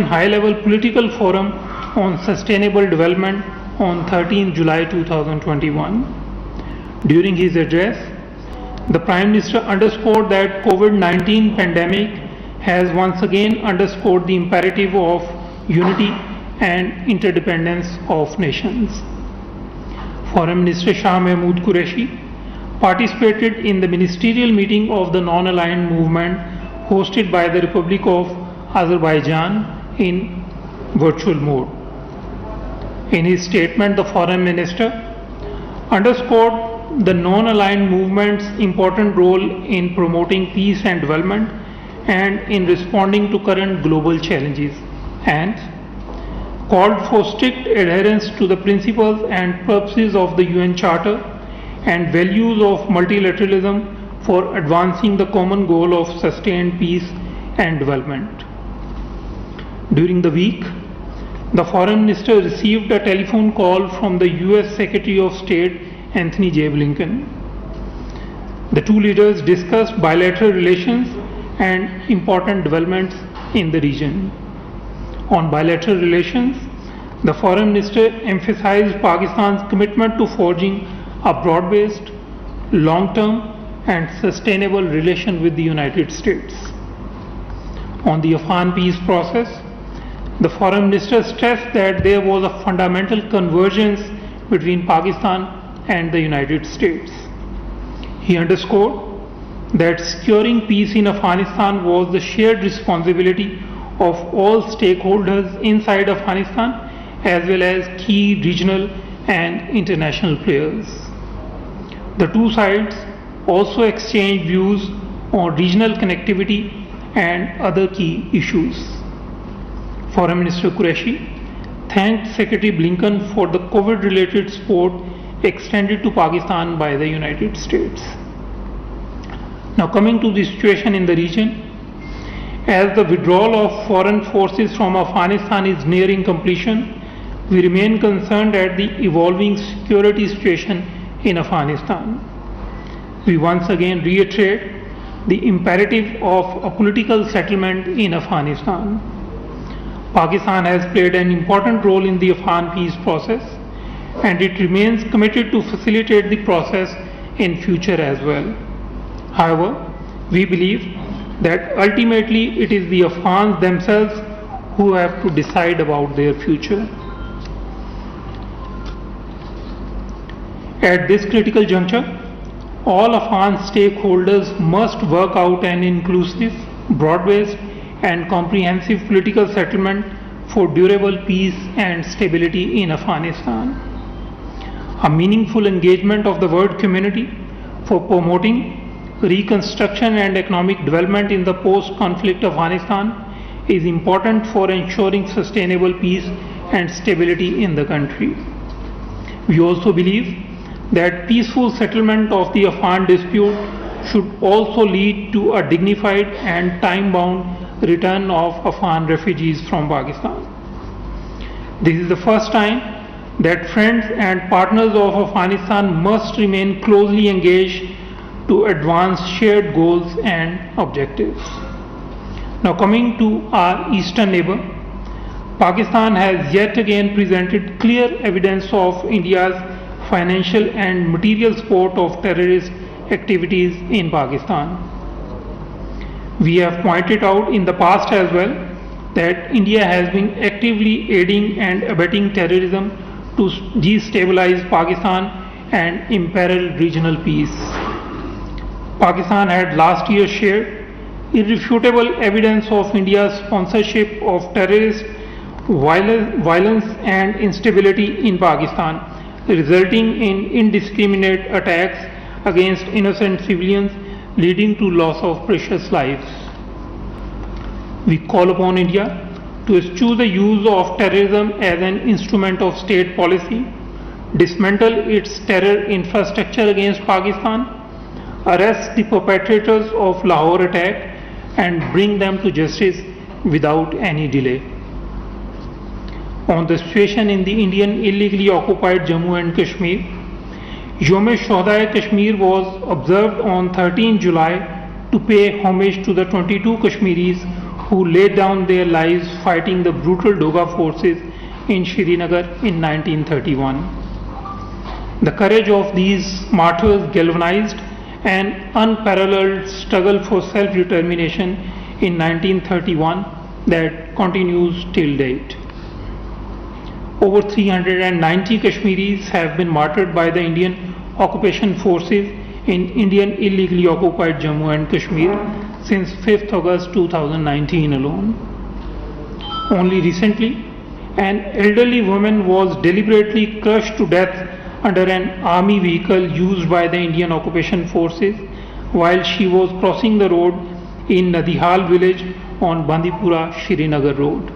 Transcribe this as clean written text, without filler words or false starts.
high-level political forum on sustainable development on 13 July 2021. During his address, the Prime Minister underscored that COVID-19 pandemic has once again underscored the imperative of unity and interdependence of nations. Foreign Minister Shah Mahmood Qureshi participated in the ministerial meeting of the non-aligned movement hosted by the Republic of Azerbaijan in virtual mode. In his statement, the Foreign Minister underscored the non-aligned movement's important role in promoting peace and development and in responding to current global challenges, and called for strict adherence to the principles and purposes of the UN Charter and values of multilateralism for advancing the common goal of sustained peace and development. During the week, the Foreign Minister received a telephone call from the US Secretary of State Anthony J. Blinken. The two leaders discussed bilateral relations and important developments in the region. On bilateral relations, the Foreign Minister emphasized Pakistan's commitment to forging a broad-based, long-term and sustainable relation with the United States. On the Afghan peace process, the Foreign Minister stressed that there was a fundamental convergence between Pakistan and the United States. He underscored that securing peace in Afghanistan was the shared responsibility of all stakeholders inside Afghanistan as well as key regional and international players. The two sides also exchanged views on regional connectivity and other key issues. Foreign Minister Qureshi thanked Secretary Blinken for the COVID-related support extended to Pakistan by the United States. Now coming to the situation in the region, as the withdrawal of foreign forces from Afghanistan is nearing completion, we remain concerned at the evolving security situation in Afghanistan. We once again reiterate the imperative of a political settlement in Afghanistan. Pakistan has played an important role in the Afghan peace process, and it remains committed to facilitate the process in future as well. However, we believe that ultimately it is the Afghans themselves who have to decide about their future. At this critical juncture, all Afghan stakeholders must work out an inclusive, broad-based and comprehensive political settlement for durable peace and stability in Afghanistan. A meaningful engagement of the world community for promoting reconstruction and economic development in the post-conflict Afghanistan is important for ensuring sustainable peace and stability in the country. We also believe that peaceful settlement of the Afghan dispute should also lead to a dignified and time-bound return of Afghan refugees from Pakistan. This is the first time that friends and partners of Afghanistan must remain closely engaged to advance shared goals and objectives. Now coming to our eastern neighbor, Pakistan has yet again presented clear evidence of India's financial and material support of terrorist activities in Pakistan. We have pointed out in the past as well that India has been actively aiding and abetting terrorism to destabilize Pakistan and imperil regional peace. Pakistan had last year shared irrefutable evidence of India's sponsorship of terrorist violence and instability in Pakistan, resulting in indiscriminate attacks against innocent civilians, leading to loss of precious lives. We call upon India to eschew the use of terrorism as an instrument of state policy, dismantle its terror infrastructure against Pakistan, arrest the perpetrators of Lahore attack, and bring them to justice without any delay. On the situation in the Indian illegally occupied Jammu and Kashmir, Yom-e-Shuhada-e-Kashmir was observed on 13 July to pay homage to the 22 Kashmiris who laid down their lives fighting the brutal Dogra forces in Srinagar in 1931. The courage of these martyrs galvanized an unparalleled struggle for self-determination in 1931 that continues till date. Over 390 Kashmiris have been martyred by the Indian occupation forces in Indian illegally occupied Jammu and Kashmir since 5th August 2019 alone. Only recently, an elderly woman was deliberately crushed to death under an army vehicle used by the Indian occupation forces while she was crossing the road in Nadihal village on Bandipura Srinagar road.